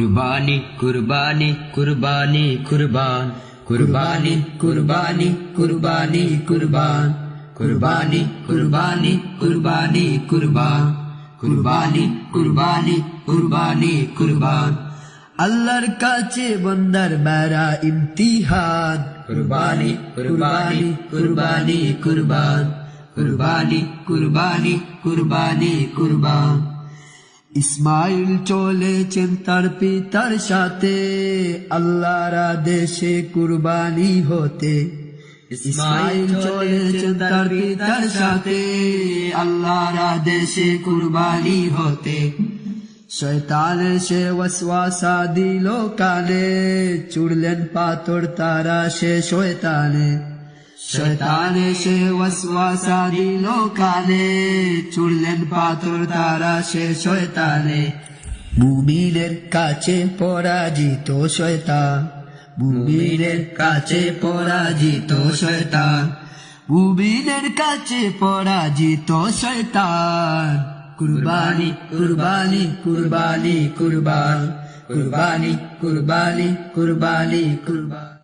কুরবানি কুরবানি কুরবানি কুরবান কুরবানি কুরবানি কুরবানি কুরবান কুরবানি কুরবানি কুরবানি কুরবান কুরবানি কুরবানি কুরবানি কুরবান আল্লাহর কাছে বান্দার বড় ইমতিহান কুরবানি কুরবানি কুরবানি কুরবান কুরবানি কুরবানি কুরবানি কুরবান ইসমাইল চলেছেন তার পিতার সাথে আল্লাহর আদেশে কুরবানি হতে ইসমাইল চলেছেন তার পিতার সাথে আল্লাহর আদেশে কুরবানি হতে শয়তান এসে ওয়াসওয়াসা দিল কানে চুড়লেন পাথর তারা সে শয়তানে শয়তান এসে ওয়াসওয়াসা দিল কানে চুড়লেন পাথর তারা সে শয়তানে মুমিনের কাছে পরাজিত শয়তান মুমিনের কাছে পরাজিত শয়তান মুমিনের কাছে পরাজিত শয়তান কুরবানি কুরবানি কুরবানি কুরবান কুরবানি কুরবানি কুরবানি কুরবান